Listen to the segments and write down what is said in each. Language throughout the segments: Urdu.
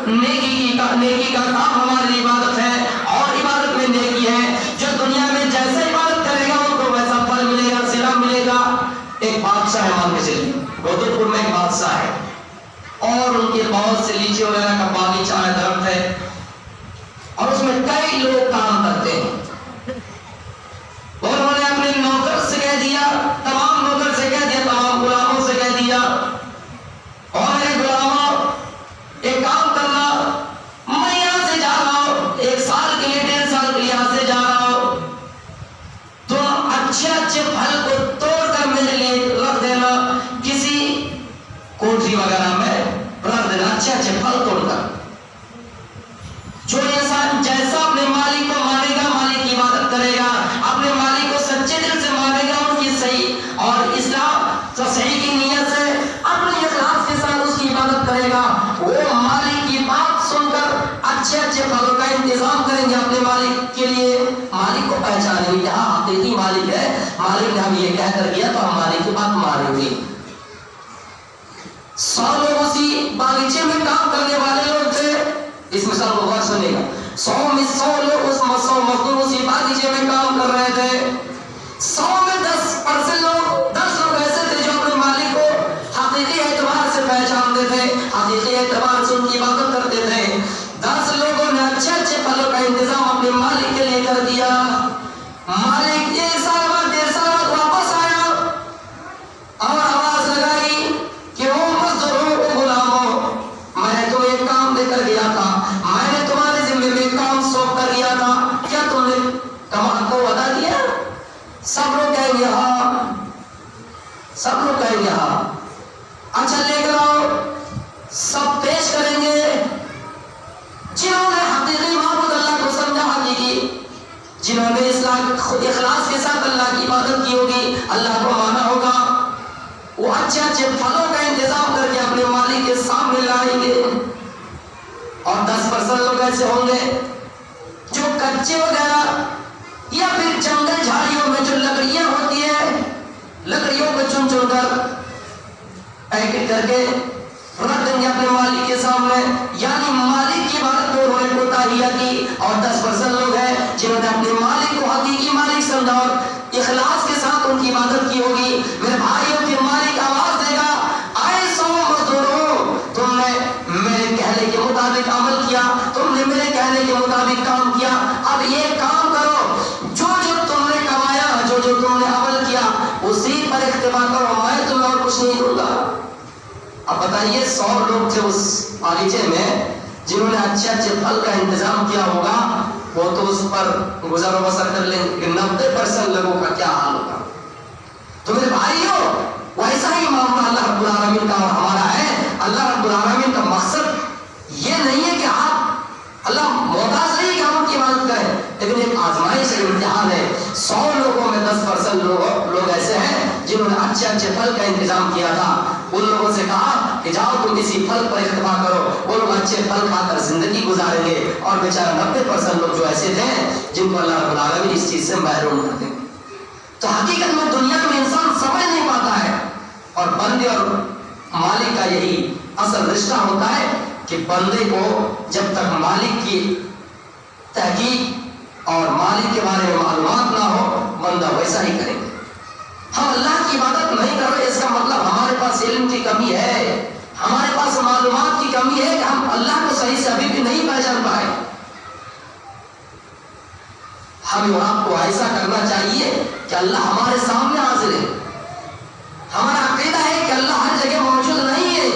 نیکی کا کام ہمارے لیے عبادت ہے، اور عبادت میں نیکی ہے۔ جو دنیا میں جیسا عبادت کرے گا ان کو ویسا پھل ملے گا، صلہ ملے گا۔ ایک بادشاہ ہے، مان کے چلیے گودر پور میں ایک بادشاہ ہے، اور ان کے بہت سے لیچی وغیرہ کا باغیچہ ہے، درخت ہے، اور اس میں کئی لوگ کام کرتے ہیں۔ انہوں نے اپنے نوکر سے کہہ دیا، تمام نوکر سے کہہ دیا، تمام غلاموں سے کہہ دیا، اور میرے غلاموں ایک کام کرنا، میں یہاں سے جا رہا ہوں، 1 سال کے لیے 1.5 سال کے لیے یہاں سے جا رہا ہوں، تم اچھے اچھے پھل کو توڑ کر میرے لیے رکھ دینا، کسی کوٹری وغیرہ میں رکھ دینا، اچھے اچھے پھل توڑ کر۔ جو انسان جیسا اپنے مالک کو مانے گا، مالک کی عبادت کرے گا، اپنے مالک کو سچے دل سے مانے گا، ان کی صحیح اور اسلام صحیح کی نیت سے اپنے اخلاص کے ساتھ اس کی عبادت کرے گا، وہ مالک کی بات سن کر اچھے اچھے پھلوں کا انتظام کریں گے اپنے مالک کے لیے۔ مالک کو پہچانیں گے کہ ہاں حقیقی مالک ہے، مالک نے ہم یہ کہہ کر کیا تو ہم مالک کی بات مانیں گے۔ 100 لوگ اسی باغیچے میں کام کرنے والے لوگ تھے، اس مثال کو غور سنے گا۔ 100 میں 100 لوگ اس 100 مزدور اسی باغیچے میں کام کر رہے تھے۔ 100 میں 10% لوگ 10 لوگ ایسے تھے جو اپنے مالک کو حقیقی اعتبار سے پہچانتے تھے، حقیقی اعتبار سے ان کی عبادت کرتے تھے۔ 10 لوگوں نے اچھے اچھے پھلوں کا انتظام اپنے مالک کے لیے کر دیا۔ مالک 1 سال بعد 1.5 سال بعد واپس آیا اور آواز لگائی کہ وہ مزدوروں کو غلاموں، میں نے تمہیں ایک کام دے کر گیا تھا، میں نے تمہارے ذمہ میں کام سونپ کر گیا تھا، کیا تم نے کام کو ادا کیا؟ سب لوگ کہیں گے ہاں، سب لوگ کہیں گے ہاں۔ اچھا لے کر آؤ، سب پیش کریں گے جنہوں نے حقیقی معبود اللہ کو سمجھا، حقیقی جنہوں نے اخلاص کے ساتھ اللہ کی عبادت کی ہوگی، اللہ کو مانا ہوگا، وہ اچھے اچھے پھلوں کا انتظام کر کے اپنے مالک کے سامنے لائیں گے۔ اور 10% لوگ ایسے ہوں گے جو کچے وغیرہ یا پھر جنگل جھاڑیوں میں جو لکڑیاں ہوتی ہیں، لکڑیوں کو چن چن کر پیکٹ کر کے رکھ دیں گے اپنے مالک کے سامنے، یعنی مالک کی عبادت میں انہوں نے کوتاہیاں کی۔ اور 10% لوگ ہیں جنہوں نے اپنے مالک کو حقیقی مالک سمجھا اور اخلاص کے ساتھ ان کی عبادت کی ہوگی۔ میرے بھائیوں کے مالک آواز دے گا، آئے 100 مزدوروں، تم نے میرے کہنے کے مطابق عمل کیا، تم نے میرے کہنے کے مطابق کام کیا، اب یہ کام کرو، جو جو تم نے کمایا، جو جو تم نے عمل کیا، اسی پر اکتفا کرو، میں تمہیں اور کچھ نہیں دوں گا۔ اب بتائیے 100 لوگ تھے اس باغیچے میں جنہوں نے اچھے اچھے پھل کا انتظام کیا ہوگا، وہ تو اس پر گزر و بسر کر لیں گے، 90% لوگوں کا کیا حال ہوگا؟ تو میرے بھائیوں، ویسا ہی معاملہ اللہ رب العالمین کا اور ہمارا ہے۔ اللہ رب العالمین کا مقصد یہ نہیں ہے کہ آپ، اللہ محتاج نہیں کہ ہم ان کی عبادت کریں، لیکن ایک آزمائش ہے، امتحان ہے۔ 100 لوگوں میں 10% لوگ ایسے ہیں جنہوں نے اچھے اچھے پھل کا انتظام کیا تھا۔ ان لوگوں سے کہا کہ جاؤ تم کسی پھل پر اکتفا کرو، وہ لوگ اچھے پھل کھا کر زندگی گزاریں گے، اور بیچارہ 90% لوگ جو ایسے تھے جن کو اللہ رب العالمین اس چیز سے محروم کر دیں گے۔ تو حقیقت میں دنیا میں انسان سمجھ نہیں پاتا ہے، اور بندے اور مالک کا یہی اصل رشتہ ہوتا ہے کہ بندے کو جب تک مالک کی تحقیق اور مالک کے بارے میں معلومات نہ ہو، بندہ ویسا ہی کرے گا۔ ہم اللہ کی عبادت نہیں کر رہے، اس کا مطلب ہمارے پاس علم کی کمی ہے، ہمارے پاس معلومات کی کمی ہے کہ ہم اللہ کو صحیح سے ابھی بھی نہیں پہچان پائے۔ ہمیں آپ کو ایسا کرنا چاہیے کہ اللہ ہمارے سامنے حاضر ہے۔ ہمارا عقیدہ ہے کہ اللہ ہر جگہ موجود نہیں ہے،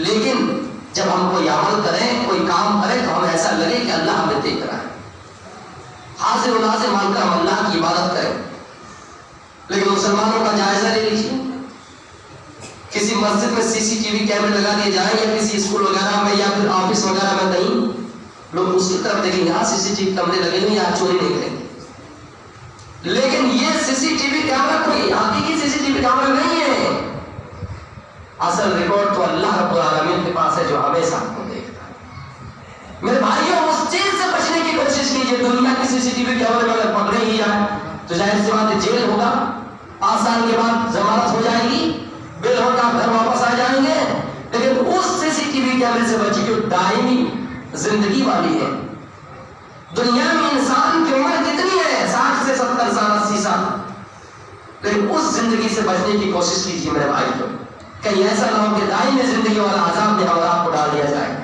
لیکن جب ہم کوئی عمل کریں، کوئی کام کریں، تو ہمیں ایسا لگے کہ اللہ ہمیں دیکھ رہا ہے، حاضر و ناظر مان کر ہم اللہ کی عبادت کریں۔ لیکن مسلمانوں کا جائزہ لے لیجیے، کسی مسجد میں CCTV کیمرے لگا دیے جائیں، یا کسی اسکول وغیرہ میں یا پھر آفس وغیرہ میں کہیں، لوگ اس کی طرف دیکھیں، یہاں CCTV کیمرے لگے ہوئے، یہاں چوری نہیں کریں گے۔ لیکن یہ CCTV کیمرہ کوئی حقیقی CCTV کیمرہ نہیں ہے، اصل ریکارڈ تو اللہ رب العالمین کے پاس ہے جو ہمیشہ آپ کو دیکھتا ہے۔ میرے بھائیوں، اس چیز سے بچنے کی کوشش کیجیے۔ دنیا کی CCTV کیمرے میں اگر پکڑے ہی جائے تو ظاہر سی بات ہے جیل ہوگا، 5 سال کے بعد ضمانت ہو جائے گی، بل ہوگا، گھر واپس آ جائیں گے، لیکن اس CCTV کیمرے سے بچی جو دائمی زندگی والی ہے. دنیا میں انسان کی عمر کتنی ہے؟ 60 سے 70 سال 80 سال. لیکن اس زندگی سے بچنے کی کوشش کیجیے میرے بھائی کو. کہیں ایسا نہ ہو کہ دائمی زندگی والا عذاب میں اور آپ کو ڈال دیا جائے.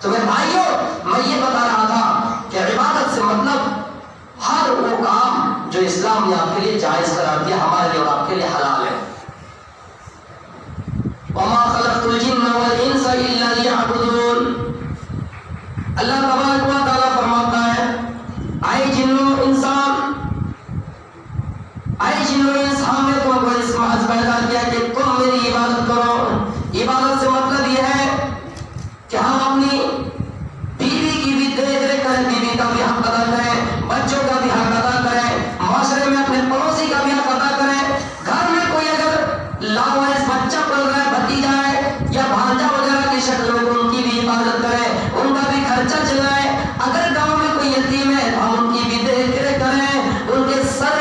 تو میرے بھائیوں میں یہ بتا رہا تھا کہ عبادت سے مطلب ہر وہ کام جو اسلام نے آپ کے لیے جائز قرار دیا ہمارے لیے اور آپ کے لیے حلال ہے. وما خلقت الجن والانس الا ليعبدون. اللہ تبارک و تعالیٰ فرماتا ہے اے جنو انسان نے تم کو اس محض پیدا کیا کہ تم میری عبادت کرو. عبادت سے مطلب یہ ہے کہ ہم اپنی بیوی کی بھی دیکھ ریکھ کریں, بیوی کا بھی حق ادا کریں, بچوں کا بھی حق ادا کریں, معاشرے میں اپنے پڑوسی کا بھی حق ادا کریں. گھر میں کوئی اگر لاوارث بچہ پل رہا ہے, بھتیجا ہے یا بھانجا وغیرہ کی شکل میں, ان کی بھی عبادت کریں, ان کا بھی خرچہ چلائیں. اگر گاؤں میں کوئی یتیم ہے ہم ان کی بھی دیکھ ریکھ کریں, ان کے سر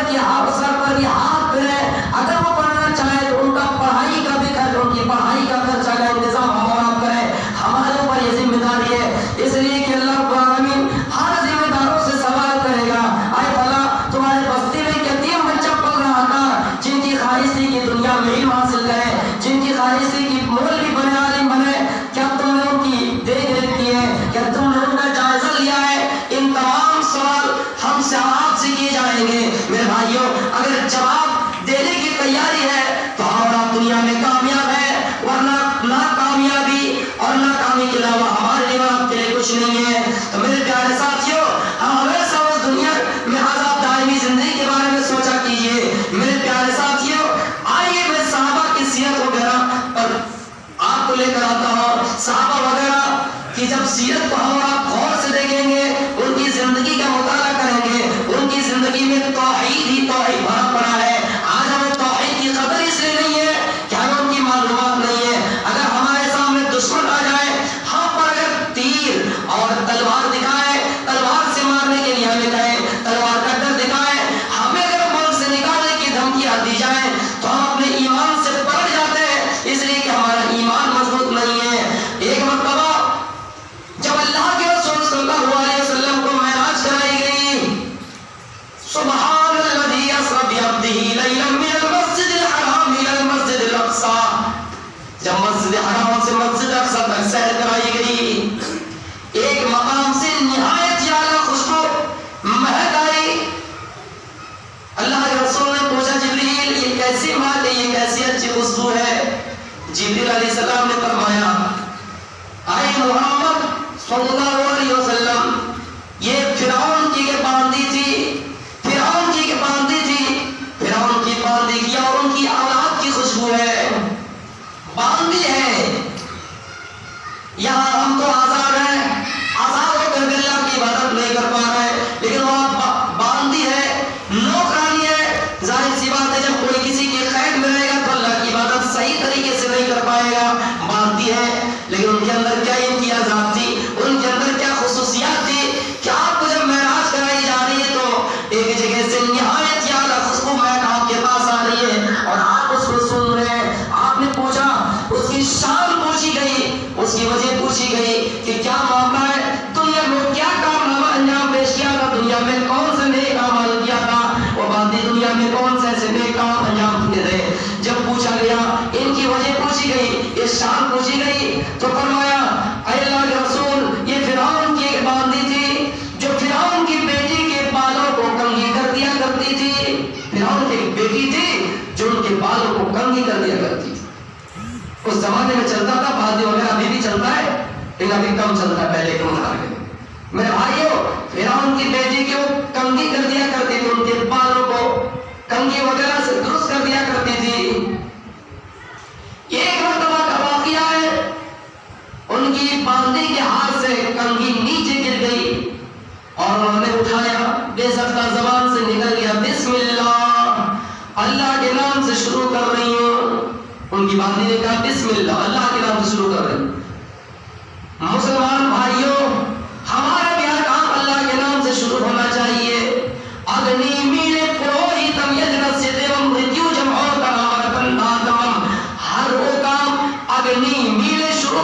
پر بھی ہاتھ پھیریں. اگر وہ پڑھنا چاہیں تو ان کا پڑھائی کا بھی خرچ, ان کی پڑھائی کا خرچہ کا انتظام ہم اور آپ کریں. ہمارے اوپر یہ ذمہ داری ہے, اس لیے کہ اللہ رب العالمین ہر ذمہ داروں سے سوال کرے گا. اے فلاں تمہارے بستی میں ایک یتیم بچہ پل رہا تھا, جن کی خواہش تھی کہ دنیا میں علم حاصل کریں, جن کی خواہش تھی کہ مولوی بنے, عالم بنے, کیا تم نے ان کی دیکھ ریکھ کی ہے؟ کیا تم نے ان کا جائزہ لیا ہے؟ ان تمام سوال ہم سے آپ سے کیے جائیں گے. میرے بھائیوں اگر جواب دینے کی تیاری ہے تو ہمارا دنیا میں کامیاب ہے, ورنہ ناکامیابی اور ناکامی کے علاوہ ہمارے لیے آپ کے لیے کچھ نہیں ہے. تو میرے پیارے ساتھیوں ہم ہمیشہ اس دنیا میں عذاب دائمی زندگی کے بارے میں سوچا کیجیے. میرے پیارے ساتھیوں آئیے میں صحابہ کی سیرت وغیرہ پر آپ کو لے کر آتا ہوں. صحابہ وغیرہ کی جب سیرت کو ہم آپ غور سے دیکھیں گے, ان کی زندگی کا مطالعہ کریں گے, ان کی زندگی میں توحید ہی توحید بھرا پڑا ہے. آج ہمیں توحید کی قدر اس لیے نہیں ہے کہ ہمیں ان کی معلومات نہیں ہے. اگر ہمارے سامنے دشمن آ جائے, ہم پر اگر تیر اور تلوار دکھائے, تلوار سے مارنے کے لیے ہمیں کہیں, تلوار کا ڈر دکھائے, ہمیں اگر ملک سے نکالنے کی دھمکیاں دی جائیں تو ہم اپنے ایمان سے پلٹ جاتے ہیں, اس لیے کہ ہمارا ایمان مضبوط نہیں ہے. ایک مرتبہ جب اللہ کے رسول صلی اللہ علیہ وسلم کو معراج کرائی گئی, سبحان الذی اسری بعبدہ لیلا من المسجد الحرام الی المسجد الاقصی. جب مسجد حرام سے مسجد اقصی تک سیر کرائی گئی, ایک مقام سے نہایت اعلیٰ خوشبو مہک آئی. اللہ کے رسول نے پوچھا جبریل یہ کیسی بات ہے, یہ کیسی اچھی خوشبو ہے؟ جبریل علیہ السلام نے فرمایا اے محمد صلی اللہ علیہ وسلم, یہ فرعون کی کے باندھی تھی, فرعون کی کے باندھی تھی, فرعون کی باندھی کی اور ان کی اولاد کی خوشبو ہے, باندھی ہے. یہاں ہم تو آزاد ہیں, آزاد ہو کر اللہ کی عبادت نہیں کر پا رہے, لیکن وہاں باندھی ہے, نوکرانی ہے. ظاہر سی بات ہے جب کوئی کسی کی قید میں رہے گا تو اللہ کی عبادت صحیح طریقے سے نہیں کر پائے گا. باندھی ہے, لیکن ان کے اندر کیا امتیازات تھی, ان کے اندر کیا خصوصیات تھی کہ آپ کو جب معراج کرائی جا رہی ہے تو ایک جگہ سے نہایت اعلیٰ خوشبو مہک آپ کے پاس آ رہی ہے اور آپ اس کو سن رہے ہیں. آپ نے پوچھا, اس کی شان پوچھی گئی, اس کی وجہ پوچھی گئی کہ کیا معاملہ ہے, دنیا میں کیا کارنامہ انجام پیش کیا تھا, دنیا میں کون سے نیک عمل کیا تھا, وہ باندھی دنیا میں کون سے ایسے نیک کام انجام دیے تھے. جب پوچھا گیا, ان کی وجہ پوچھی گئی, یہ شان پوچھی گئی, تو فرمایا اے اللہ کے رسول یہ فرعون کی ایک باندھی تھی جو فرعون کی بیٹی کے بالوں کو کنگھی کر دیا کرتی تھی. فرعون کی ایک بیٹی تھی جو ان کے بالوں کو کنگھی کر دیا کرتی تھی. اس زمانے میں چلتا تھا, باندھی وغیرہ ابھی بھی چلتا ہے لیکن ابھی کم چلتا ہے پہلے کے مقابلے. میرے بھائیوں فرعون کی بیٹی کو کنگھی کر دیا کرتی تھی, ان کے بالوں کو کنگھی وغیرہ سے درست کر دیا کرتی تھی. ایک مرتبہ کا واقعہ ہے, ان کی باندھی کے ہاتھ سے کنگھی نیچے گر گئی اور انہوں نے اٹھایا, بے ضابطہ زبان سے نکل گیا بسم اللہ, اللہ کے نام سے شروع کر رہی ہوں. ان کی باندھی نے کہا بسم اللہ, اللہ کے نام سے شروع کر رہی ہوں. مسلمان بھائیوں ہمارا بھی ہر کام اللہ کے نام سے شروع ہونا چاہیے. اگنی میلے پروہیتم یجنسیتم مریتیو جمعو کرامرکن داتمم, ہر وہ کام اگنی میلے شروع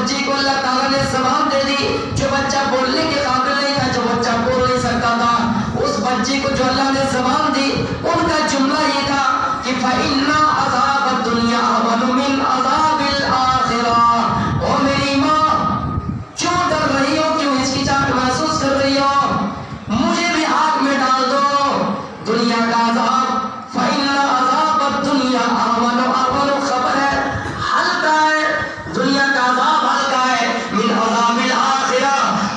بچے کو اللہ تعالیٰ نے زبان دے دی، جو بچہ بولنے کے قابل نہیں تھا، جو بچہ بول نہیں سکتا تھا، اس بچے کو جو اللہ نے زبان دی، ان کا جملہ یہ تھا کہ فَإِنَّ عَذَابَ الدُّنْيَا أَهْوَنُ مِنْ عَذَابِ الْآخِرَةِ۔ او میری ماں، کیوں ڈر رہی ہو، کیوں ہچکچاہٹ محسوس کر رہی ہو، مجھے بھی آگ میں ڈال دو دنیا کا عذاب۔ فَإِنَّ عَذَابَ الدُّنْيَا أَهْوَنُ خبر ہے، ہلکا ہے، دنیا کا عذاب ہلکا ہے، من عذاب الآخرہ،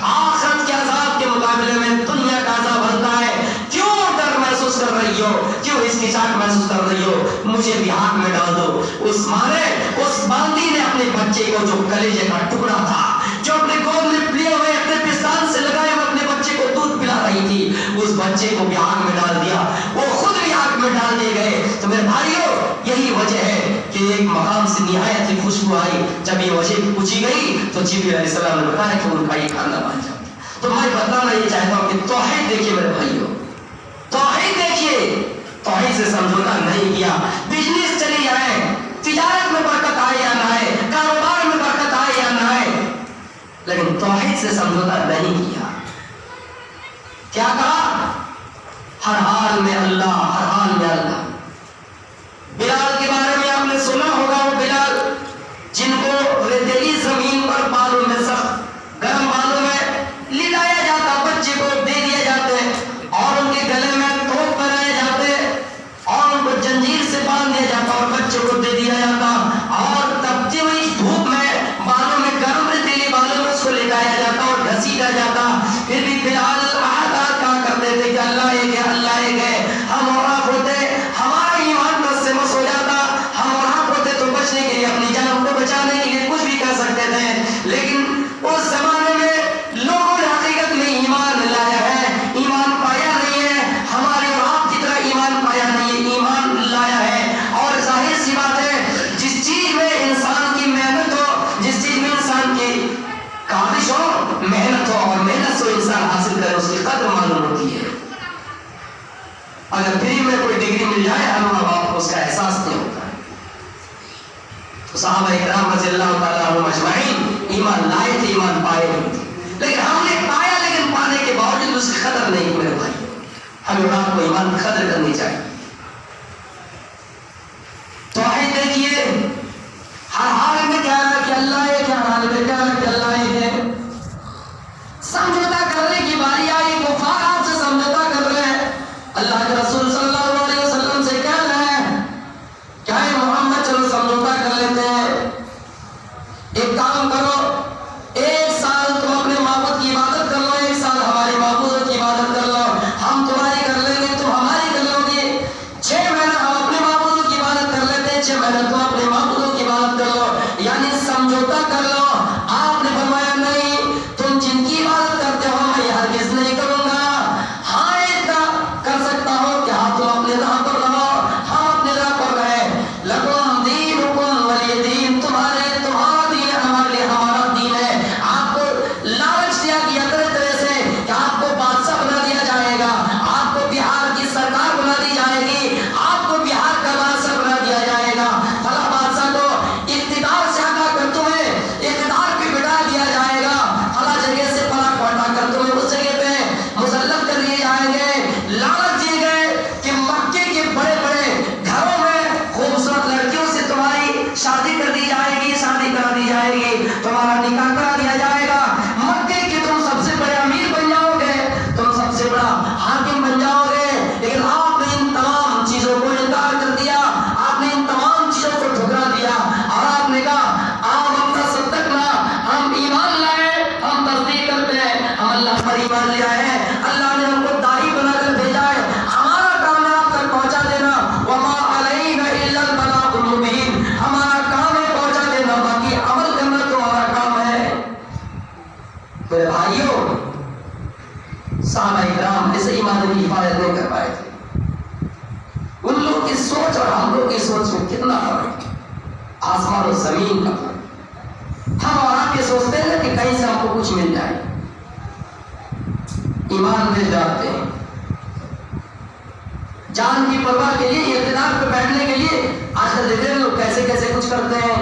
آخرت کے عذاب کے مقابلے میں دنیا کا عذاب ہلکا ہے۔ کیوں ڈر محسوس کر رہی ہو، کیوں ہچکچاہٹ محسوس کر رہی ہو، مجھے بھی آگ میں ڈال دو۔ اس مارے اس باندی نے اپنے بچے کو جو کلیجے کا ٹکڑا تھا، جو اپنے گود میں لیے ہوئے اپنے پستان سے لگائے ہوئے اپنے بچے کو دودھ پلا رہی تھی، اس بچے کو بھی آگ میں ڈال دیا، وہ خود بھی آگ میں ڈال دیے گئے۔ تو میرے بھائیو، یہی وجہ ہے کہ ایک مقام سے نہایت ہی خوشبو آئی۔ جب یہ وجہ پوچھی گئی تو جبریل علیہ السلام نے بتایا کہ ان کا یہ کھانا بن جاتا۔ تو میں بتانا یہ چاہتا ہوں کہ توحید دیکھیے میرے بھائیو، توحید دیکھیے، توحید سے سمجھوتا نہیں کیا۔ بزنس چلی جائے، تجارت میں برکت آئے یا نہ آئے، کاروبار میں برکت آئے یا نہ آئے، لیکن توحید سے سمجھوتا نہیں کیا۔ کیا کہا؟ ہر حال میں اللہ، ہر حال میں اللہ۔ بلال کے بارے میں آپ نے سنا ہوگا، وہ بلال جن کو ریتیلی زمین پر بالوں میں سخت گرم بالوں میں لٹایا جاتا، بچے کو دے دیا جاتے اور ان کے گلے میں توپ بنائے جاتے اور ان کو جنجیر سے باندھ دیا جاتا اور بچے کو دے دیا جاتا، اور تپتی ہوئی دھوپ میں بالوں میں گرم ریتیلی بالوں میں اس کو لٹایا جاتا اور گھسیٹا جاتا۔ پھر بھی بلال احادات کہا کرتے تھے کہ اللہ ایک ہے، اللہ ایک ہے۔ ہم اور آپ ہوتے، ہمارا ایمان بس سے مس ہو جاتا، ہم اور آپ ہوتے تو بچنے کے لیے، اپنی جان کو بچانے کے لیے کچھ بھی کر سکتے تھے، لیکن اس زمانے میں لوگوں نے حقیقت میں ایمان لایا ہے، ایمان پایا نہیں ہے، ہمارے اور آپ کی طرح ایمان پایا نہیں ہے، ایمان لایا ہے۔ اور ظاہر سی بات ہے، جس چیز میں انسان کی محنت ہو، جس چیز میں انسان کی کاوش ہو، محنت ہو اور محنت سے انسان حاصل کرے، اس کی قدر معلوم ہوتی ہے۔ اگر فری میں کوئی ڈگری مل جائے، ہم آپ کو اس کا احساس نہیں ہوتا ہے۔ تو صحابہ اکرام رضی اللہ تعالیٰ عنہم اجمعین ایمان لائے تھے، ایمان پائے نہیں تھے، لیکن ہم نے پایا، لیکن پانے کے باوجود اس کی قدر نہیں کی۔ میرے بھائی، ہمیں اور آپ کو ایمان کی قدر کرنی چاہیے۔ توحید دیکھیے، ہر حال میں کیا ہے کہ اللہ ہے، کیا حال میں کیا ہے کہ اللہ ہے۔ سمجھوتا کرنے کی باری آئی، کفار آپ سے سمجھوتا کر رہے ہیں، اللہ کے رسول صلی اللہ علیہ وسلم سے کہہ رہے ہیں کیا ہے محمد، چلو سمجھوتا کر لیتے ہیں، ایک کام کرو، ایک سال تم اپنے معبود کی عبادت کر لو، ایک سال ہمارے معبود کی عبادت کر لو، ہم تمہاری کر لیں گے، تم ہماری کر لو گے۔ 6 مہینہ ہم اپنے معبود کی عبادت کر لیتے ہیں، 6 مہینہ تم اپنے معبود کی عبادت کر لو، یعنی سمجھوتا کر لو۔ آپ نے فرمایا نہیں، تم جن کی عبادت کرتے ہو میں ہرگز نہیں کروں گا۔ ہاں اتنا کر سکتا ہوں کہ ہاں تم اپنے راہ پر رہو، ہم اپنے راہ پر رہے، لکم دینکم ولی دین، تمہارا دین ہے، ہمارے لیے ہمارا دین ہے۔ آپ کو لالچ دیا گیا طرح طرح سے کہ آپ کو بادشاہ بنا دیا جائے گا، آپ کو بہار کی سرکار بنا دی جائے گی، آپ کو بہار کا بادشاہ بنا دیا جائے گا، فلاں بادشاہ کو اقتدار سے ہٹا کر تمہیں اقتدار پہ بٹھا دیا جائے گا، فلاں جگہ سے فلاں کو ہٹا کر تمہیں اس جگہ پہ مسلط کر دیے جائیں گے۔ لالچ دیے گئے کہ مکے کے بڑے بڑے گھروں میں خوبصورت لڑکیوں سے تمہاری شادی کر دی جائے گی، شادی کرا دی جائے گی، تمہارا نکاح کرا دیا جائے گا، مکے کے تم سب سے بڑے امیر بن جاؤ گے، تم سب سے بڑا حاکم بن جاؤ گے۔ لیکن آپ نے ان تمام چیزوں کو انکار کر دیا، آپ نے ان تمام چیزوں کو ٹھکرا دیا اور آپ نے کہا آپ اپنا صدقنا، ہم ایمان لائے، ہم تصدیق کرتے ہیں، ہم اللہ پر ایمان لے آئے ہیں، اللہ نے ہم کو داعی بنا کر بھیجا ہے، ہمارا کام ہے آپ تک پہنچا دینا، وما علینا الا البلاغ المبین، ہمارا کام ہے پہنچا دینا، باقی عمل کرنا تمہارا کام ہے۔ میرے بھائیوں، صحابہ اکرام ایسے ایمان کی حفاظت نہیں کر پائے تھے۔ ان لوگ کی سوچ اور ہم لوگ کی سوچ میں کتنا فرق ہے، آسمان و زمین کا فرق۔ ہم اور آپ یہ سوچتے ہیں کہ کہیں سے ہم کو کچھ مل جائے، ایمان مل جاتے ہیں، جان کی پرواہ کے لیے، اقتدار پہ بیٹھنے کے لیے آج کل دیکھ رہے ہیں لوگ کیسے کیسے کچھ کرتے ہیں۔